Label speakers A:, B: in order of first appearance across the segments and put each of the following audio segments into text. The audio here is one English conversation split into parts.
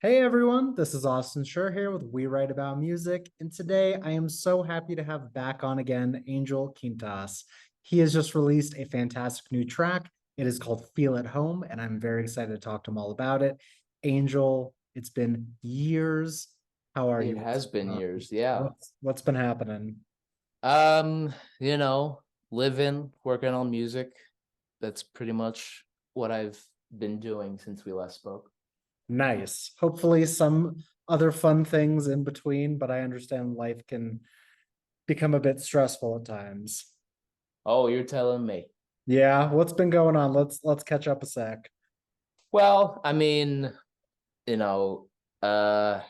A: Hey everyone, this is Austin Schur here with We Write About Music, and today I am so happy to have back on again Angel Quintas. He has just released a fantastic new track. It is called Feel at Home, and I'm very excited to talk to him all about it. Angel, it's been years. How are
B: It
A: you?
B: has been years, yeah.
A: What's been happening?
B: Um, you know, living, working on music. That's pretty much what I've been doing since we last spoke.
A: Nice. Hopefully some other fun things in between, but I understand life can become a bit stressful at times.
B: Oh, you're telling me.
A: Yeah, what's been going on? Let's catch up a sec.
B: Well, I mean, you know, uh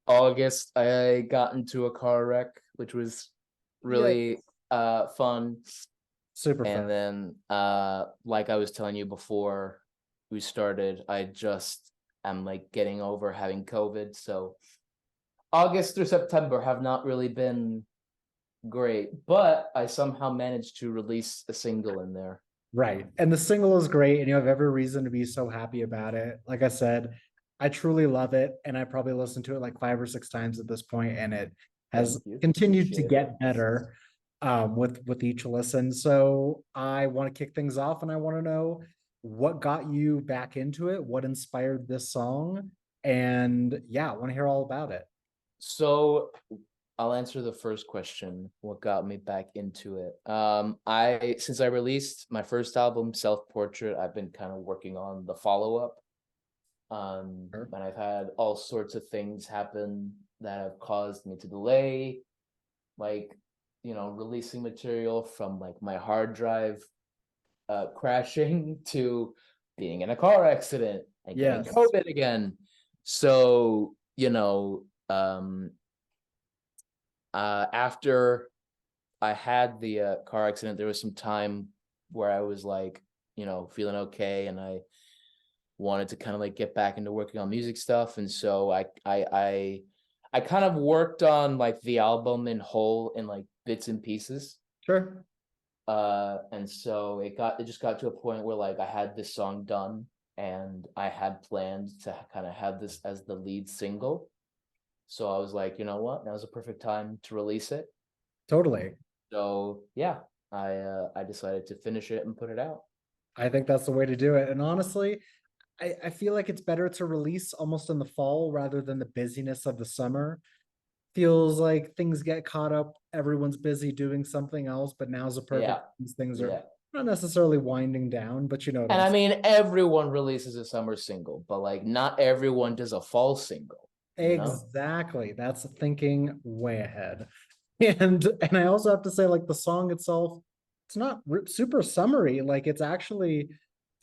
B: August I got into a car wreck, which was
A: Yeah,
B: really fun.
A: super
B: And
A: fun.
B: then like I was telling you before we started, I just am like getting over having COVID. So August through September have not really been great, but I somehow managed to release a single in there.
A: Right. And the single is great, and you have every reason to be so happy about it. Like I said, I truly love it, and I probably listened to it like 5 or 6 times at this point, and it has
B: Thank you.
A: continued to
B: Appreciate it.
A: get better with each listen. So I want to kick things off, and I want to know what got you back into it, what inspired this song, and yeah, I want to hear all about it.
B: So I'll answer the first question. What got me back into it? I since I released my first album, Self Portrait, I've been kind of working on the follow up.
A: Sure.
B: And I've had all sorts of things happen that have caused me to delay, like releasing material from like my hard drive crashing to being in a car accident and getting
A: Yes.
B: COVID again. So, after I had the car accident, there was some time where I was like, feeling okay, and I wanted to kind of like get back into working on music stuff, and so I kind of worked on like the album in whole in like bits and pieces.
A: Sure.
B: And so it just got to a point where like I had this song done and I had planned to kind of have this as the lead single. So I was like, you know what? Now's a perfect time to release it.
A: Totally.
B: So yeah, I decided to finish it and put it out.
A: I think that's the way to do it. And honestly, I feel like it's better to release almost in the fall rather than the busyness of the summer. Feels like things get caught up, everyone's busy doing something else, but now's a perfect
B: Yeah,
A: these things are
B: yeah.
A: not necessarily winding down, but you know what
B: And
A: I'm
B: I
A: saying.
B: mean, everyone releases a summer single, but like not everyone does a fall single, you know?
A: Exactly. That's thinking way ahead. And I also have to say, like the song itself, it's not super summery. Like it's actually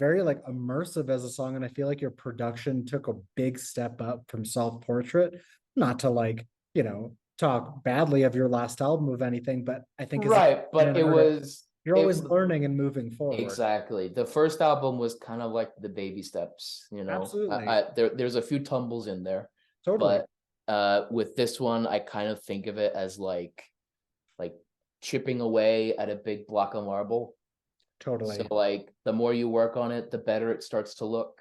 A: very like immersive as a song. And I feel like your production took a big step up from Self Portrait. Not to like, talk badly of your last album of anything, but I think as
B: Right, but
A: an
B: it
A: artist,
B: was
A: you're
B: it
A: always learning and moving forward.
B: exactly. The first album was kind of like the baby steps, you know.
A: Absolutely.
B: There's a few tumbles in there,
A: Totally.
B: but with this one I kind of think of it as like chipping away at a big block of marble. So
A: Totally.
B: like the more you work on it, the better it starts to look.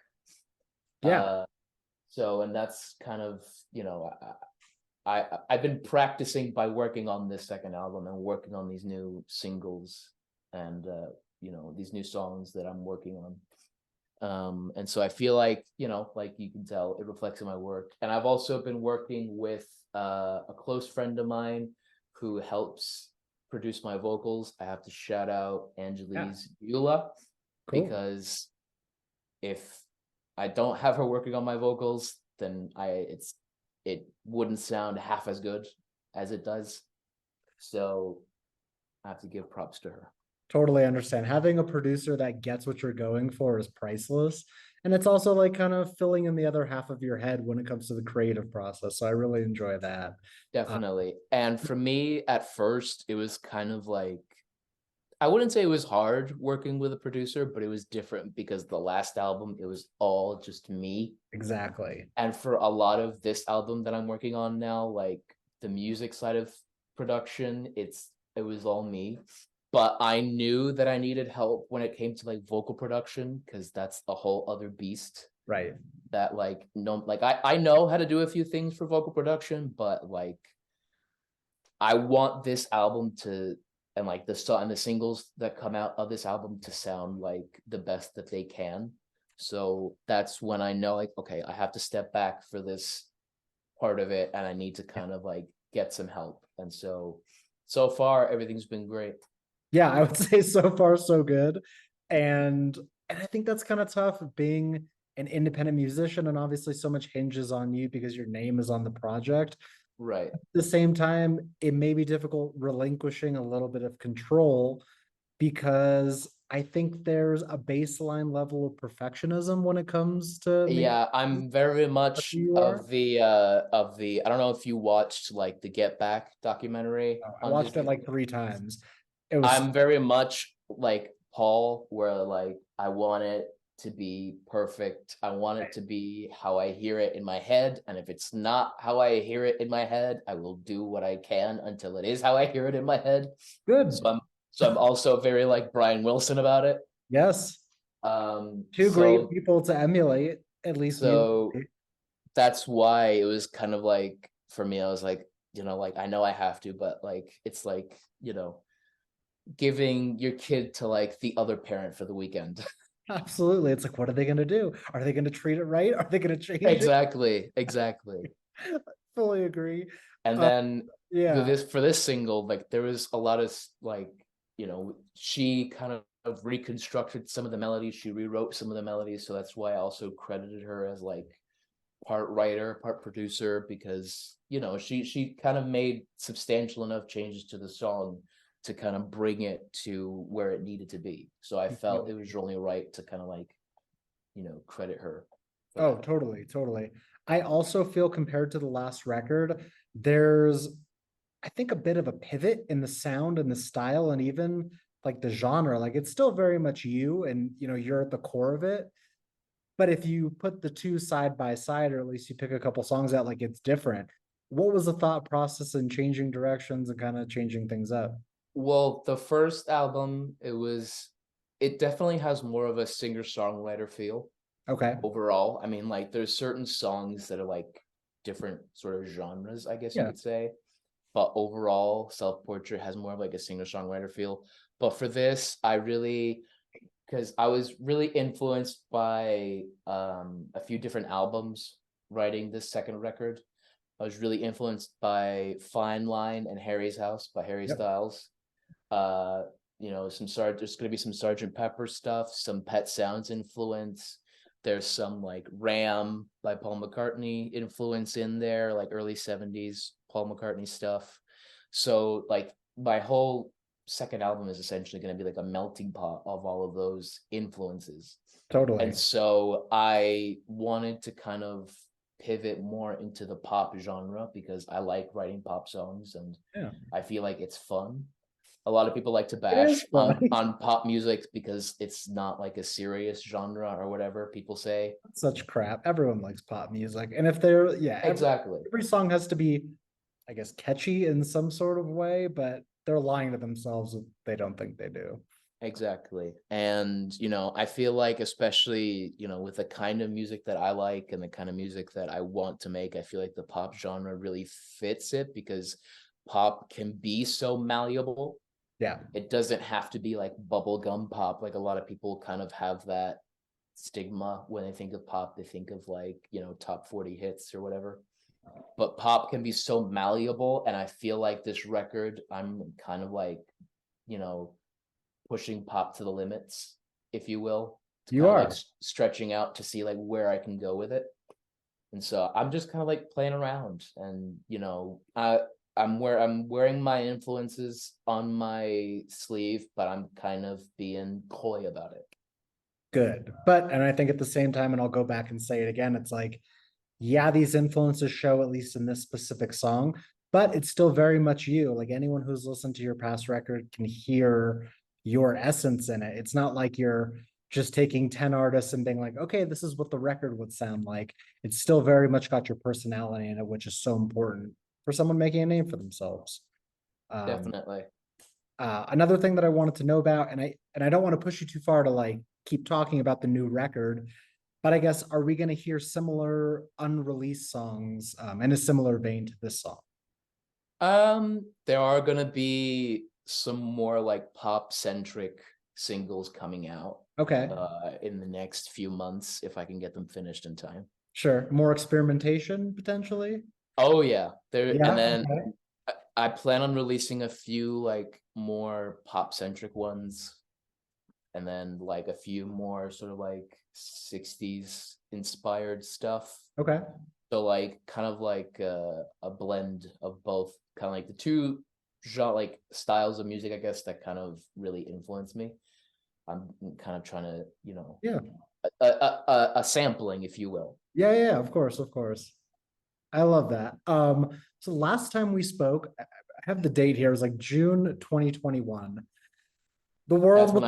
A: Yeah.
B: Uh so and that's kind of, I've been practicing by working on this second album and working on these new singles and these new songs that I'm working on. And so I feel like, like you can tell it reflects in my work. And I've also been working with a close friend of mine who helps produce my vocals. I have to shout out
A: Yeah.
B: Angelise Beulah,
A: Cool.
B: because if I don't have her working on my vocals, then it wouldn't sound half as good as it does. So I have to give props to her.
A: Totally understand. Having a producer that gets what you're going for is priceless. And it's also like kind of filling in the other half of your head when it comes to the creative process. So I really enjoy that. Uh,
B: Definitely. And for me, at first, it was kind of like, I wouldn't say it was hard working with a producer, but it was different because the last album, it was all just me.
A: exactly.
B: And for a lot of this album that I'm working on now, like the music side of production, it was all me. But I knew that I needed help when it came to like vocal production because that's a whole other beast.
A: Right.
B: that like no, like I know how to do a few things for vocal production, but like I want this album to, and like the song and the singles that come out of this album to sound like the best that they can. So that's when I know like, okay, I have to step back for this part of it and I need to kind of like get some help. And so far everything's been great.
A: Yeah, I would say so far so good. And and I think that's kind of tough being an independent musician, and obviously so much hinges on you because your name is on the project.
B: Right.
A: At the same time, it may be difficult relinquishing a little bit of control because I think there's a baseline level of perfectionism when it comes to making
B: Yeah, I'm very
A: who
B: much
A: you are.
B: of the I don't know if you watched like the Get Back documentary
A: I
B: on
A: watched it
B: Disney.
A: like 3 times. It was
B: I'm very much like Paul, where like I want it to be perfect. I want it to be how I hear it in my head. And if it's not how I hear it in my head, I will do what I can until it is how I hear it in my head.
A: good.
B: So I'm also very like Brian Wilson about it.
A: Yes. Two great
B: So
A: people to emulate, at least
B: so
A: musically.
B: that's why it was kind of like for me, I was like, like I know I have to, but like it's like, giving your kid to like the other parent for the weekend.
A: Absolutely. It's like, what are they going to do? Are they going to treat it right? Are they going to change it?
B: Exactly.
A: Fully agree.
B: And
A: Uh,
B: then
A: yeah,
B: for this single, like there was a lot of like, she kind of reconstructed some of the melodies, she rewrote some of the melodies. So that's why I also credited her as like part writer, part producer, because she kind of made substantial enough changes to the song to kind of bring it to where it needed to be. So I felt it was only right to kind of like, credit her for
A: oh,
B: that.
A: totally, totally. I also feel compared to the last record, there's, I think, a bit of a pivot in the sound and the style and even like the genre. Like it's still very much you and you're at the core of it. But if you put the two side by side, or at least you pick a couple songs out, like it's different. What was the thought process in changing directions and kind of changing things up?
B: Well, the first album, it definitely has more of a singer-songwriter feel
A: Okay.
B: overall. I mean, like there's certain songs that are like different sort of genres, I guess you
A: Yeah.
B: could say. But overall, Self-Portrait has more of like a singer-songwriter feel. But for this, because I was really influenced by a few different albums writing this second record. I was really influenced by Fine Line and Harry's House by Harry
A: Yep.
B: Styles. Uh, there's gonna be some Sergeant Pepper stuff, some Pet Sounds influence. There's some like Ram by Paul McCartney influence in there, like early 70s Paul McCartney stuff. So like my whole second album is essentially going to be like a melting pot of all of those influences. And
A: Totally.
B: so I wanted to kind of pivot more into the pop genre because I like writing pop songs and
A: Yeah.
B: I feel like it's fun. A lot of people like to
A: It is
B: bash
A: fun.
B: on pop music because it's not like a serious genre or whatever people say.
A: Such crap. Everyone likes pop music. And if they're, yeah,
B: Exactly.
A: every song has to be, I guess, catchy in some sort of way, but they're lying to themselves if they don't think they do.
B: Exactly. And, I feel like, especially, with the kind of music that I like and the kind of music that I want to make, I feel like the pop genre really fits it because pop can be so malleable.
A: Yeah.
B: It doesn't have to be like bubblegum pop. Like a lot of people kind of have that stigma when they think of pop, they think of like, top 40 hits or whatever. But pop can be so malleable. And I feel like this record, I'm kind of like, you know, pushing pop to the limits, if you will, to
A: You
B: kind of like
A: are.
B: stretching out to see like where I can go with it. And so I'm just kind of like playing around, and I'm wearing my influences on my sleeve, but I'm kind of being coy about it.
A: Good. But, and I think at the same time, and I'll go back and say it again, it's like, yeah, these influences show at least in this specific song, but it's still very much you. Like anyone who's listened to your past record can hear your essence in it. It's not like you're just taking 10 artists and being like, okay, this is what the record would sound like. It's still very much got your personality in it, which is so important for someone making a name for themselves. Um,
B: Definitely.
A: Another thing that I wanted to know about, and I don't want to push you too far to like keep talking about the new record, But I guess, are we going to hear similar unreleased songs in a similar vein to this song?
B: There are gonna be some more like pop centric singles coming out
A: Okay,
B: in the next few months if I can get them finished in time.
A: sure. More experimentation potentially.
B: Oh yeah, there and
A: Yeah.
B: then
A: Okay.
B: I plan on releasing a few like more pop centric ones, and then like a few more sort of like 60s inspired stuff.
A: Okay.
B: So like kind of like a blend of both, kind of like the two genre like styles of music, I guess, that kind of really influence me. I'm kind of trying to,
A: Yeah.
B: a sampling, if you will.
A: Yeah. Yeah. Of course. Of course. I love that. So last time we spoke, I have the date here, it was like June 2021. The world was,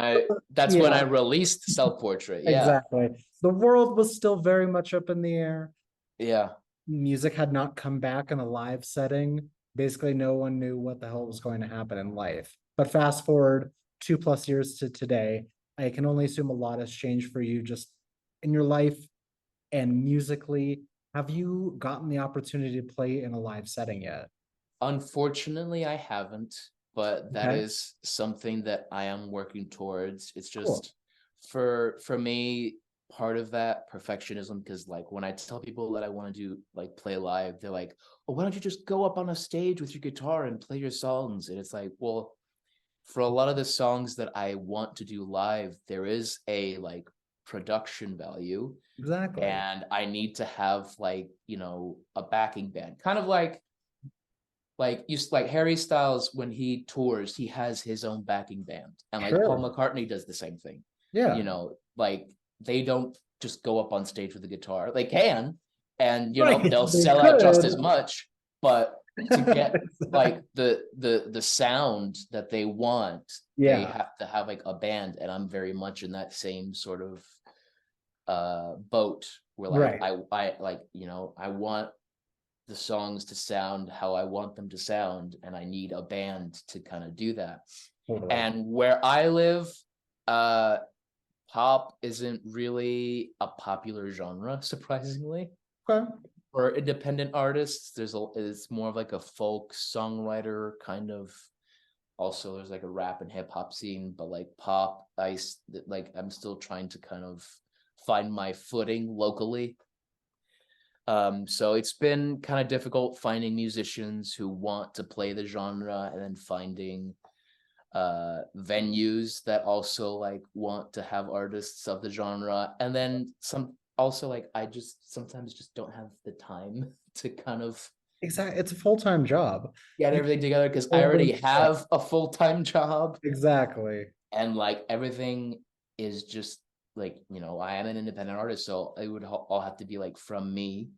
B: That's when I
A: yeah,
B: released Self Portrait. Yeah.
A: exactly. The world was still very much up in the air.
B: Yeah.
A: Music had not come back in a live setting. Basically, no one knew what the hell was going to happen in life. But fast forward 2+ years to today, I can only assume a lot has changed for you just in your life and musically. Have you gotten the opportunity to play in a live setting yet?
B: Unfortunately, I haven't, but that
A: Okay,
B: is something that I am working towards. It's
A: cool.
B: just for me, part of that perfectionism, because like when I tell people that I want to do like play live, they're like, "Oh, why don't you just go up on a stage with your guitar and play your songs?" And it's like, well, for a lot of the songs that I want to do live, there is a like production value,
A: Exactly.
B: and I need to have like, a backing band. Kind of like you like Harry Styles when he tours, he has his own backing band. And like Paul
A: Sure.
B: McCartney does the same thing.
A: Yeah.
B: Like they don't just go up on stage with a guitar. They can, and
A: Right.
B: they'll
A: They
B: sell out just
A: could.
B: as much, but to get like the sound that they want, they
A: Yeah.
B: have to have like a band. And I'm very much in that same sort of boat where like
A: Right.
B: I like, I want the songs to sound how I want them to sound, and I need a band to kind of do that.
A: Totally.
B: And where I live, uh, pop isn't really a popular genre, surprisingly.
A: Okay.
B: For independent artists, it's more of like a folk songwriter kind of. Also, there's like a rap and hip hop scene, but like pop, like I'm still trying to kind of find my footing locally. So it's been kind of difficult finding musicians who want to play the genre, and then finding venues that also like want to have artists of the genre. And then some also like I just sometimes just don't have the time to kind of
A: Exactly. It's a full-time job.
B: get
A: You
B: everything together, because I
A: only,
B: already have a full-time job,
A: exactly.
B: and like everything is just like, I am an independent artist, so it would all have to be like from me.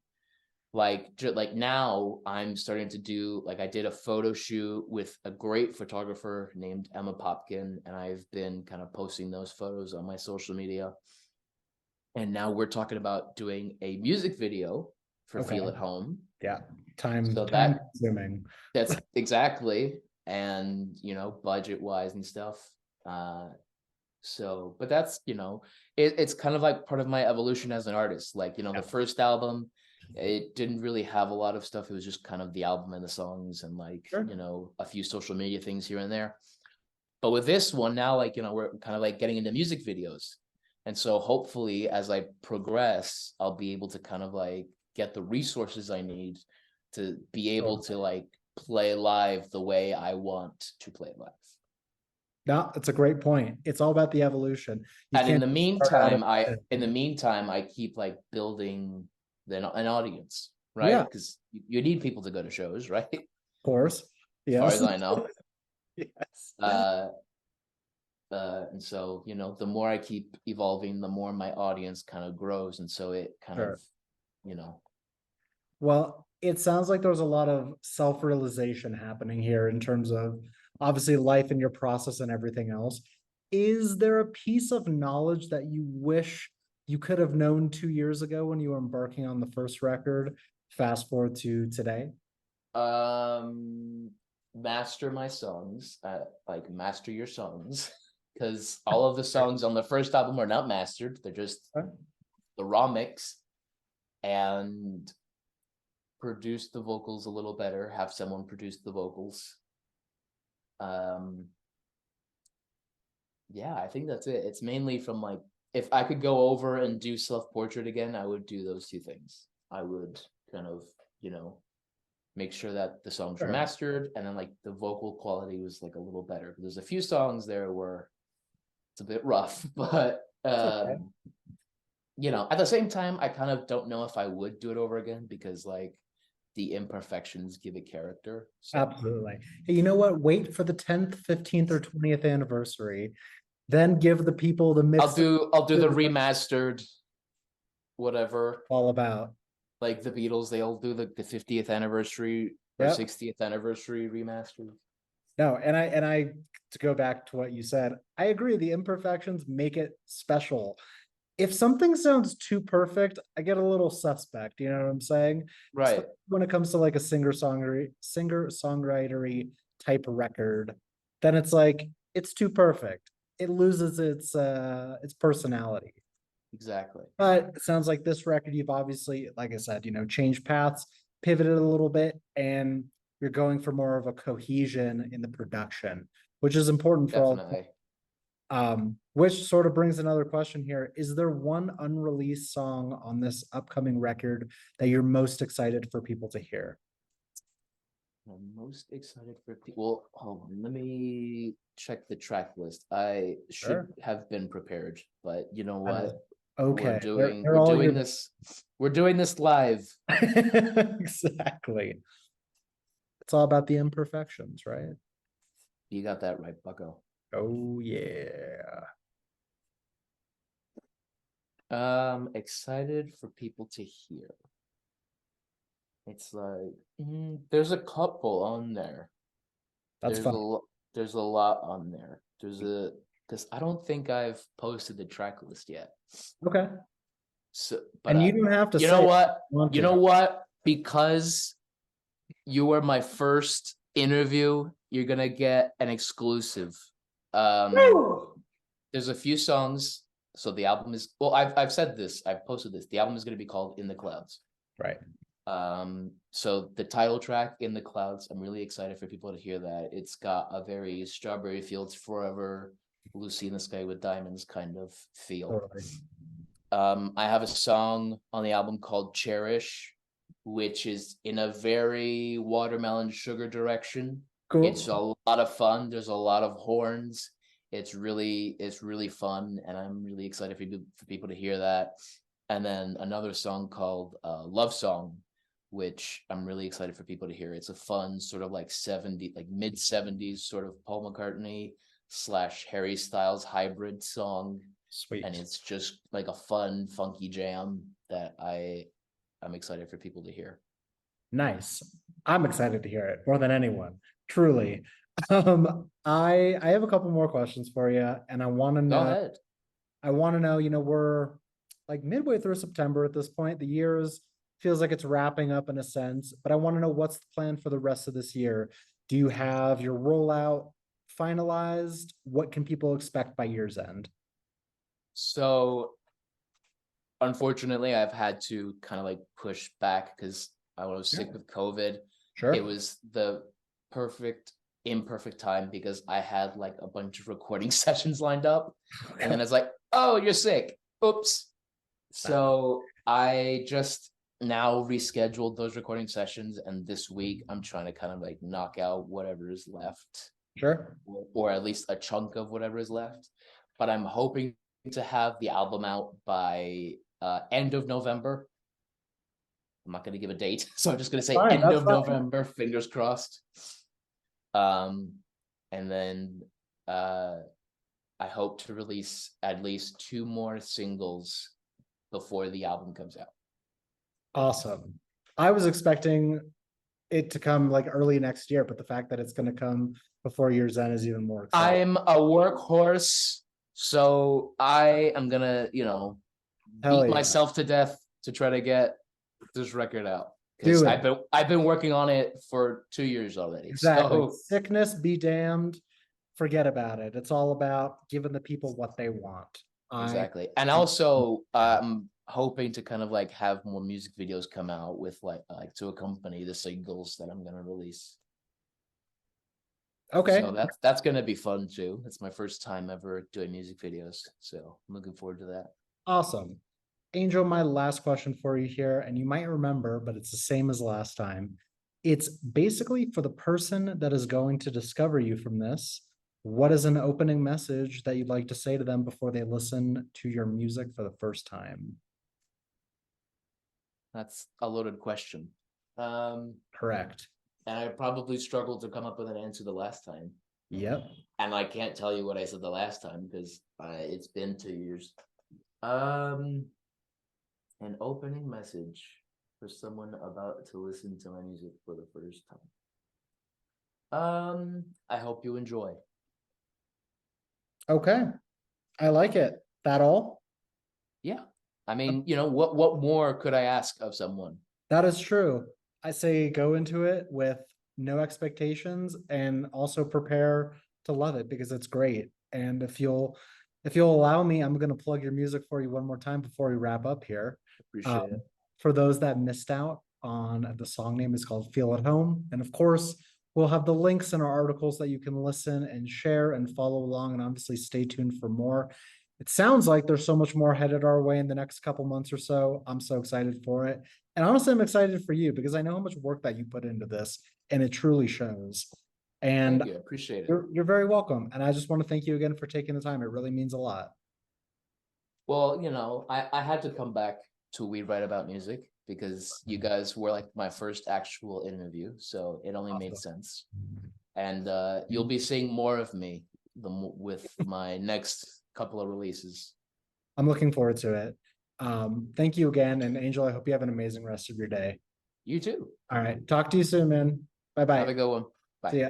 B: Like now I'm starting to do, like I did a photo shoot with a great photographer named Emma Popkin, and I've been kind of posting those photos on my social media. And now we're talking about doing a music video for
A: Okay.
B: Feel at Home.
A: Yeah. Time
B: So
A: consuming.
B: that's exactly, and budget wise and stuff. So but that's, it's kind of like part of my evolution as an artist. Like,
A: Yeah.
B: the first album, it didn't really have a lot of stuff. It was just kind of the album and the songs, and like,
A: Sure.
B: a few social media things here and there. But with this one now, like, we're kind of like getting into music videos. And so hopefully as I progress, I'll be able to kind of like get the resources I need to be able to like play live the way I want to play live.
A: No, it's a great point. It's all about the evolution. You
B: And
A: can't start out
B: in the meantime, I keep like building an audience, right?
A: yeah, of
B: Because you need people to go to shows, right? As
A: course.
B: far
A: Yes.
B: as I know.
A: Yes.
B: Uh, and so, the more I keep evolving, the more my audience kind of grows. And so it kind of,
A: Sure.
B: you know,
A: Well, it sounds like there's a lot of self-realization happening here in terms of obviously life and your process and everything else. Is there a piece of knowledge that you wish you could have known 2 years ago when you were embarking on the first record? Fast forward to today.
B: um, master my songs, like master your songs, because all of the songs on the first album are not mastered. They're just raw mix and produce the vocals a little better, have someone produce the vocals. Yeah, I think that's it. It's mainly from like, if I could go over and do self-portrait again, I would do those two things. I would kind of, make sure that the songs were
A: Sure.
B: mastered, and then like the vocal quality was like a little better. There's a few songs there where it's a bit rough, but
A: Okay.
B: at the same time, I kind of don't know if I would do it over again, because like the imperfections give it character. So
A: Absolutely. Hey, you know what? Wait for the 10th, 15th, or 20th anniversary. Then give the people the mix
B: I'll do the remastered, whatever.
A: all about.
B: Like the Beatles, they'll do the 50th anniversary or
A: Yep.
B: 60th anniversary remastered.
A: No, and I to go back to what you said, I agree. The imperfections make it special. If something sounds too perfect, I get a little suspect. You know what I'm saying?
B: Right.
A: Especially when it comes to like a singer-songwriter type record, then it's like it's too perfect. It loses its personality.
B: Exactly.
A: But it sounds like this record, you've obviously, like I said, changed paths, pivoted a little bit, and you're going for more of a cohesion in the production, which is important for
B: Definitely.
A: all. Which sort of brings another question here. Is there one unreleased song on this upcoming record that you're most excited for people to hear?
B: I'm most excited for people. Well, hold on, let me check the track list. I should
A: Sure.
B: have been prepared, but you know what?
A: Okay.
B: We're doing this live.
A: Exactly. It's all about the imperfections, right?
B: You got that right, Bucko.
A: Oh yeah.
B: Excited for people to hear. It's like there's a couple on there.
A: That's fun.
B: There's a lot on there. Because I don't think I've posted the track list yet.
A: Okay.
B: So, but
A: And you don't have to
B: you
A: say
B: know what?
A: want
B: You
A: to.
B: know what? Because you were my first interview, you're gonna get an exclusive.
A: Woo!
B: There's a few songs. So the album is, well, I've said this, I've posted this. The album is gonna be called In the Clouds.
A: Right.
B: So the title track, In the Clouds, I'm really excited for people to hear that. It's got a very Strawberry Fields Forever, Lucy in the Sky with Diamonds kind of feel.
A: Totally.
B: I have a song on the album called Cherish, which is in a very watermelon sugar direction.
A: Cool.
B: It's a lot of fun. There's a lot of horns. It's really fun, and I'm really excited for people to hear that. And then another song called Love Song, which I'm really excited for people to hear. It's a fun sort of like mid 70s sort of Paul McCartney / Harry Styles hybrid song.
A: Sweet.
B: And it's just like a fun, funky jam that I'm excited for people to hear.
A: Nice. I'm excited to hear it more than anyone. Truly. I have a couple more questions for you, and I want to know.
B: Go ahead.
A: I want to know, we're like midway through September at this point. The year's feels like it's wrapping up in a sense, but I want to know what's the plan for the rest of this year. Do you have your rollout finalized? What can people expect by year's end?
B: So unfortunately, I've had to kind of like push back because I was sick with COVID.
A: Sure.
B: It was the imperfect time because I had like a bunch of recording sessions lined up. Okay. And then it's like, oh, you're sick. Oops. So I just now rescheduled those recording sessions, and this week I'm trying to kind of like knock out whatever is left.
A: Sure.
B: Or at least a chunk of whatever is left. But I'm hoping to have the album out by end of November. I'm not going to give a date, so I'm just going to say end of November, fingers crossed. And then I hope to release at least 2 more singles before the album comes out.
A: Awesome. I was expecting it to come like early next year, but the fact that it's going to come before year's end is even more exciting.
B: I'm a workhorse, so I am gonna, beat myself to death to try to get this record out. Because I've been working on it for 2 years already.
A: Exactly.
B: So,
A: sickness be damned. Forget about it. It's all about giving the people what they want.
B: Exactly. And also, hoping to kind of like have more music videos come out with like to accompany the singles that I'm gonna release.
A: Okay,
B: So that's gonna be fun too. It's my first time ever doing music videos, so I'm looking forward to that.
A: awesome. Angel, my last question for you here, and you might remember, but it's the same as last time. It's basically for the person that is going to discover you from this. What is an opening message that you'd like to say to them before they listen to your music for the first time?
B: That's a loaded question.
A: Correct.
B: And I probably struggled to come up with an answer the last time.
A: Yep.
B: And I can't tell you what I said the last time because it's been 2 years. An opening message for someone about to listen to my music for the first time. I hope you enjoy.
A: Okay. I like it. That all?
B: Yeah. I mean, what more could I ask of someone?
A: That is true. I say go into it with no expectations and also prepare to love it because it's great. And if you'll allow me, I'm going to plug your music for you one more time before we wrap up here.
B: Appreciate it.
A: For those that missed out on, the song name is called Feel at Home. And of course, we'll have the links in our articles that you can listen and share and follow along, and obviously stay tuned for more. It sounds like there's so much more headed our way in the next couple months or so. I'm so excited for it. And honestly, I'm excited for you because I know how much work that you put into this, and it truly shows. And
B: Thank you. Appreciate it.
A: you're very welcome. And I just want to thank you again for taking the time. It really means a lot.
B: Well, I had to come back to We Write About Music because you guys were like my first actual interview, so it only made sense. And you'll be seeing more of me with my next couple of releases.
A: I'm looking forward to it. Thank you again. And Angel, I hope you have an amazing rest of your day.
B: You too.
A: All right. Talk to you soon, man.
B: Have a
A: Bye-bye.
B: good one. Bye.
A: See ya.